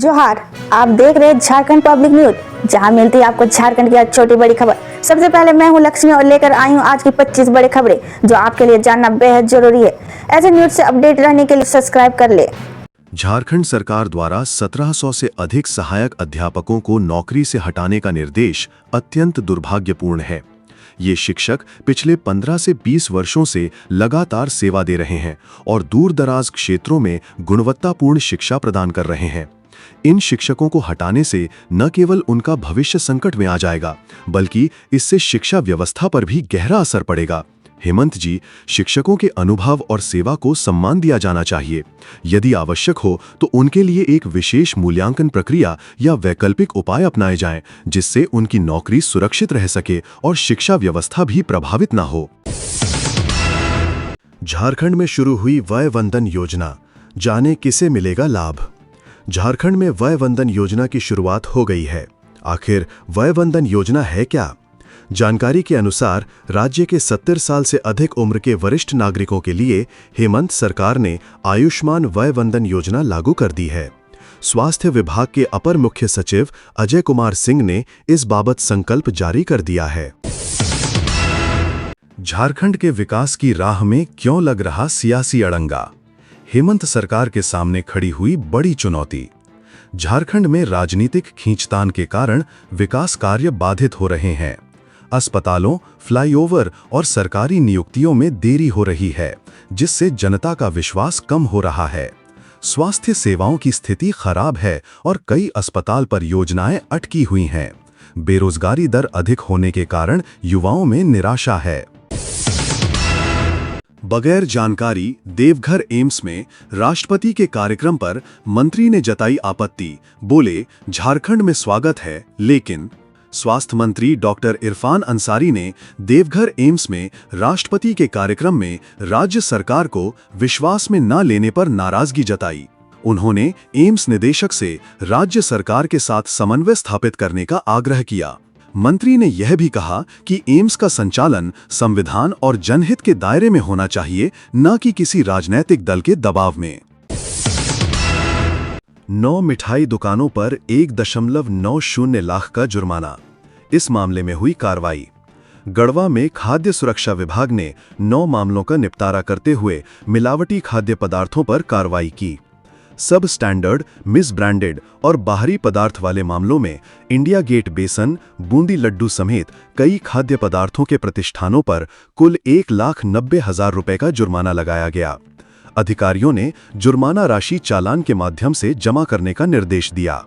जोहार, आप देख रहे हैं झारखंड पब्लिक न्यूज, जहां मिलती है आपको झारखंड की हर छोटी बड़ी खबर। सबसे पहले मैं हूं लक्ष्मी और लेकर आई हूं आज की 25 बड़ी खबरें जो आपके लिए जानना बेहद जरूरी है। ऐसे न्यूज से अपडेट रहने के लिए सब्सक्राइब कर ले। झारखंड सरकार द्वारा 1700 से अधिक सहायक अध्यापकों को नौकरी से हटाने का निर्देश अत्यंत दुर्भाग्यपूर्ण है। ये शिक्षक पिछले 15 से 20 वर्षों से लगातार सेवा दे रहे हैं और दूर-दराज क्षेत्रों में गुणवत्तापूर्ण शिक्षा प्रदान कर रहे हैं। इन शिक्षकों को हटाने से न केवल उनका भविष्य संकट में आ जाएगा, बल्कि इससे शिक्षा व्यवस्था पर भी गहरा असर पड़ेगा। हेमंत जी, शिक्षकों के अनुभव और सेवा को सम्मान दिया जाना चाहिए। यदि आवश्यक हो तो उनके लिए एक विशेष मूल्यांकन प्रक्रिया या वैकल्पिक उपाय अपनाए जाएं, जिससे उनकी नौकरी सुरक्षित रह सके और शिक्षा व्यवस्था भी प्रभावित न हो। झारखंड में शुरू हुई वय वंदन योजना, जाने किसे मिलेगा लाभ। झारखंड में वय वंदन योजना की शुरुआत हो गई है। आखिर वय वंदन योजना है क्या? जानकारी के अनुसार राज्य के 70 साल से अधिक उम्र के वरिष्ठ नागरिकों के लिए हेमंत सरकार ने आयुष्मान वय वंदन योजना लागू कर दी है। स्वास्थ्य विभाग के अपर मुख्य सचिव अजय कुमार सिंह ने इस बाबत संकल्प जारी कर दिया है। झारखंड के विकास की राह में क्यों लग रहा सियासी अड़ंगा? हेमंत सरकार के सामने खड़ी हुई बड़ी चुनौती। झारखंड में राजनीतिक खींचतान के कारण विकास कार्य बाधित हो रहे हैं। अस्पतालों, फ्लाईओवर और सरकारी नियुक्तियों में देरी हो रही है, जिससे जनता का विश्वास कम हो रहा है। स्वास्थ्य सेवाओं की स्थिति खराब है और कई अस्पताल परियोजनाएं अटकी हुई हैं। बेरोजगारी दर अधिक होने के कारण युवाओं में निराशा है। बगैर जानकारी देवघर एम्स में राष्ट्रपति के कार्यक्रम पर मंत्री ने जताई आपत्ति। बोले, झारखंड में स्वागत है, लेकिन स्वास्थ्य मंत्री डॉक्टर इरफान अंसारी ने देवघर एम्स में राष्ट्रपति के कार्यक्रम में राज्य सरकार को विश्वास में न लेने पर नाराजगी जताई। उन्होंने एम्स निदेशक से राज्य सरकार के साथ समन्वय स्थापित करने का आग्रह किया। मंत्री ने यह भी कहा कि एम्स का संचालन संविधान और जनहित के दायरे में होना चाहिए, न कि किसी राजनीतिक दल के दबाव में। 9 मिठाई दुकानों पर 1.90 लाख का जुर्माना। इस मामले में हुई कार्रवाई। गढ़वा में खाद्य सुरक्षा विभाग ने 9 मामलों का निपटारा करते हुए मिलावटी खाद्य पदार्थों पर कार्रवाई की। सब स्टैंडर्ड, मिस ब्रांडेड और बाहरी पदार्थ वाले मामलों में इंडिया गेट बेसन, बूंदी लड्डू समेत कई खाद्य पदार्थों के प्रतिष्ठानों पर कुल 1,90,000 रुपए का जुर्माना लगाया गया। अधिकारियों ने जुर्माना राशि चालान के माध्यम से जमा करने का निर्देश दिया।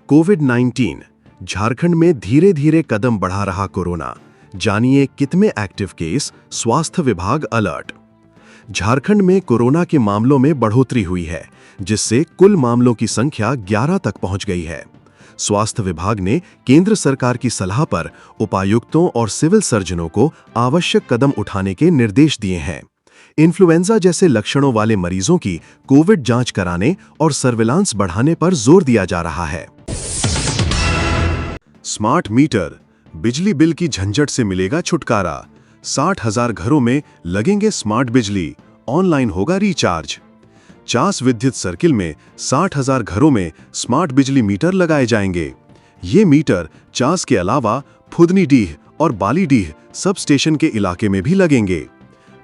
कोविड-19, झारखंड में धीरे धीरे कदम बढ़ा रहा कोरोना। जानिए कितने एक्टिव केस, स्वास्थ्य विभाग अलर्ट। झारखंड में कोरोना के मामलों में बढ़ोतरी हुई है, जिससे कुल मामलों की संख्या 11 तक पहुंच गई है। स्वास्थ्य विभाग ने केंद्र सरकार की सलाह पर उपायुक्तों और सिविल सर्जनों को आवश्यक कदम उठाने के निर्देश दिए हैं। इन्फ्लुएंजा जैसे लक्षणों वाले मरीजों की कोविड जांच कराने और सर्विलांस बढ़ाने पर जोर दिया जा रहा है। स्मार्ट मीटर, बिजली बिल की झंझट से मिलेगा छुटकारा। 60,000 घरों में लगेंगे स्मार्ट बिजली, ऑनलाइन होगा रिचार्ज। चास विद्युत सर्किल में 60,000 घरों में स्मार्ट बिजली मीटर लगाए जाएंगे। ये मीटर चास के अलावा फुदनीडीह और बालीडीह सब स्टेशन के इलाके में भी लगेंगे।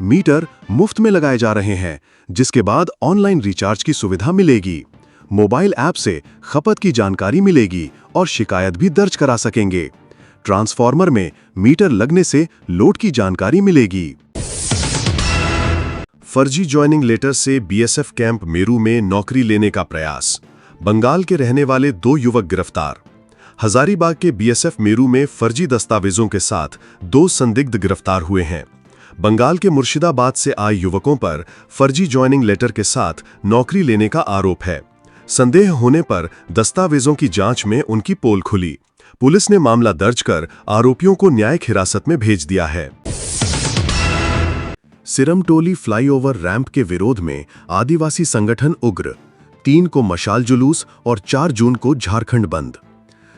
मीटर मुफ्त में लगाए जा रहे हैं, जिसके बाद ऑनलाइन रिचार्ज की सुविधा मिलेगी। मोबाइल ऐप से खपत की जानकारी मिलेगी और शिकायत भी दर्ज करा सकेंगे। ट्रांसफार्मर में मीटर लगने से लोड की जानकारी मिलेगी। फर्जी ज्वाइनिंग लेटर से बीएसएफ कैंप मेरू में नौकरी लेने का प्रयास। बंगाल के रहने वाले 2 युवक गिरफ्तार। हजारीबाग के बीएसएफ मेरू में फर्जी दस्तावेजों के साथ 2 संदिग्ध गिरफ्तार हुए हैं। बंगाल के मुर्शिदाबाद से आए युवकों पर फर्जी ज्वाइनिंग लेटर के साथ नौकरी लेने का आरोप है। संदेह होने पर दस्तावेजों की जांच में उनकी पोल खुली। पुलिस ने मामला दर्ज कर आरोपियों को न्यायिक हिरासत में भेज दिया है। सिरमटोली फ्लाईओवर रैंप के विरोध में आदिवासी संगठन उग्र। 3 को मशाल जुलूस और 4 जून को झारखंड बंद।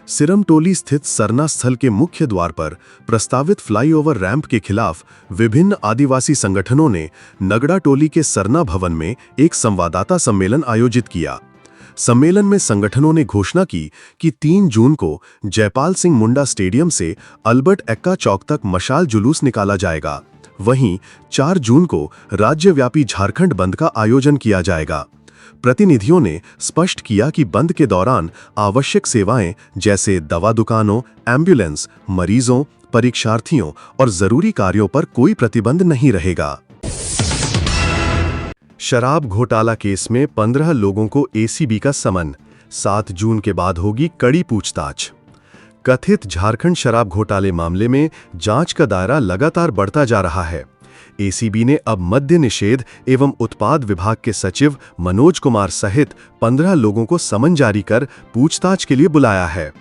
सिरमटोली स्थित सरना स्थल के मुख्य द्वार पर प्रस्तावित फ्लाईओवर रैंप के खिलाफ विभिन्न आदिवासी संगठनों ने नगड़ा टोली के सरना भवन में एक संवाददाता सम्मेलन आयोजित किया। सम्मेलन में संगठनों ने घोषणा की कि 3 जून को जयपाल सिंह मुंडा स्टेडियम से अल्बर्ट एक्का चौक तक मशाल जुलूस निकाला जाएगा। वहीं 4 जून को राज्यव्यापी झारखंड बंद का आयोजन किया जाएगा। प्रतिनिधियों ने स्पष्ट किया कि बंद के दौरान आवश्यक सेवाएं जैसे दवा दुकानों, एम्बुलेंस, मरीजों, परीक्षार्थियों और जरूरी कार्यों पर कोई प्रतिबंध नहीं रहेगा। शराब घोटाला केस में 15 लोगों को एसीबी का समन, 7 जून के बाद होगी कड़ी पूछताछ। कथित झारखंड शराब घोटाले मामले में जांच का दायरा लगातार बढ़ता जा रहा है। एसीबी ने अब मद्य निषेध एवं उत्पाद विभाग के सचिव मनोज कुमार सहित 15 लोगों को समन जारी कर पूछताछ के लिए बुलाया है।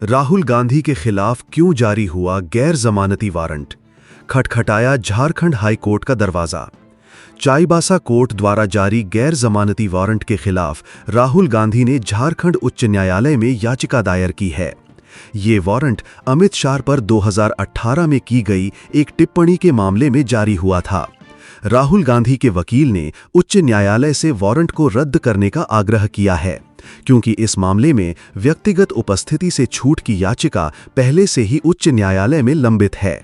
राहुल गांधी के खिलाफ क्यों जारी हुआ गैर जमानती वारंट, खटखटाया झारखंड हाई कोर्ट का दरवाजा। चाईबासा कोर्ट द्वारा जारी गैर जमानती वारंट के खिलाफ राहुल गांधी ने झारखंड उच्च न्यायालय में याचिका दायर की है। ये वारंट अमित शाह पर 2018 में की गई एक टिप्पणी के मामले में जारी हुआ था। राहुल गांधी के वकील ने उच्च न्यायालय से वारंट को रद्द करने का आग्रह किया है, क्योंकि इस मामले में व्यक्तिगत उपस्थिति से छूट की याचिका पहले से ही उच्च न्यायालय में लंबित है।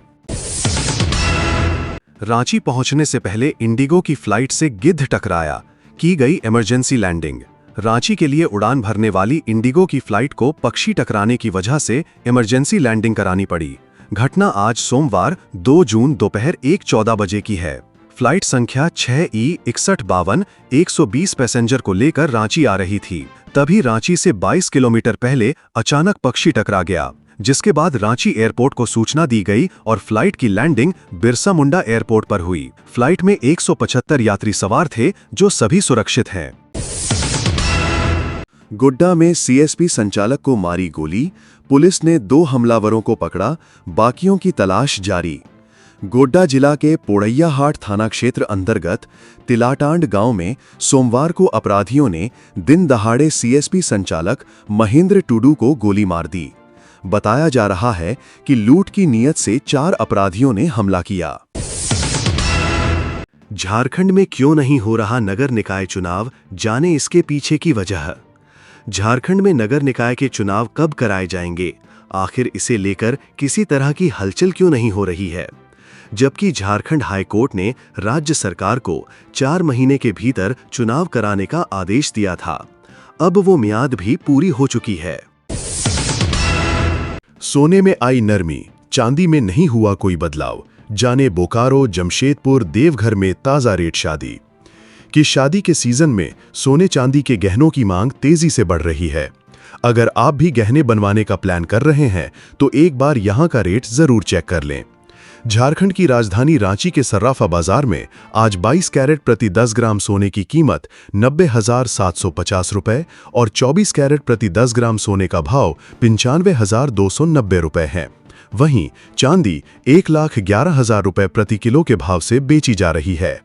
रांची पहुंचने से पहले इंडिगो की फ्लाइट से गिद्ध टकराया, की गई इमरजेंसी लैंडिंग। रांची के लिए उड़ान भरने वाली इंडिगो की फ्लाइट को पक्षी टकराने की वजह से इमरजेंसी लैंडिंग करानी पड़ी। घटना आज सोमवार 2 जून दोपहर 1:14 बजे की है। फ्लाइट संख्या 6E6152 120 पैसेंजर को लेकर रांची आ रही थी। तभी रांची से 22 किलोमीटर पहले अचानक पक्षी टकरा गया, जिसके बाद रांची एयरपोर्ट को सूचना दी गई और फ्लाइट की लैंडिंग बिरसा मुंडा एयरपोर्ट पर हुई। फ्लाइट में 175 यात्री सवार थे, जो सभी सुरक्षित हैं। गोड्डा में सीएसपी संचालक को मारी गोली, पुलिस ने 2 हमलावरों को पकड़ा, बाकियों की तलाश जारी। गोड्डा जिला के पोड़ैयाहाट थाना क्षेत्र अंतर्गत तिलाटांड गांव में सोमवार को अपराधियों ने दिन दहाड़े सीएसपी संचालक महेंद्र टुडू को गोली मार दी। बताया जा रहा है कि लूट की नीयत से 4 अपराधियों ने हमला किया। झारखंड में क्यों नहीं हो रहा नगर निकाय चुनाव, जाने इसके पीछे की वजह। झारखंड में नगर निकाय के चुनाव कब कराए जाएंगे, आखिर इसे लेकर किसी तरह की हलचल क्यों नहीं हो रही है। जबकि झारखंड हाई कोर्ट ने राज्य सरकार को 4 महीने के भीतर चुनाव कराने का आदेश दिया था। अब वो मियाद भी पूरी हो चुकी है। सोने में आई नरमी, चांदी में नहीं हुआ कोई बदलाव, जाने बोकारो, जमशेदपुर, देवघर में ताजा रेट शादी कि शादी के सीजन में सोने चांदी के गहनों की मांग तेजी से बढ़ रही है। अगर आप भी गहने बनवाने का प्लान कर रहे हैं तो एक बार यहां का रेट जरूर चेक कर लें। झारखंड की राजधानी रांची के सर्राफा बाजार में आज 22 कैरेट प्रति 10 ग्राम सोने की कीमत 90,750 रुपए और 24 कैरेट प्रति 10 ग्राम सोने का भाव 95,290 रुपए है। वहीं चांदी 1,11,000 रुपए प्रति किलो के भाव से बेची जा रही है।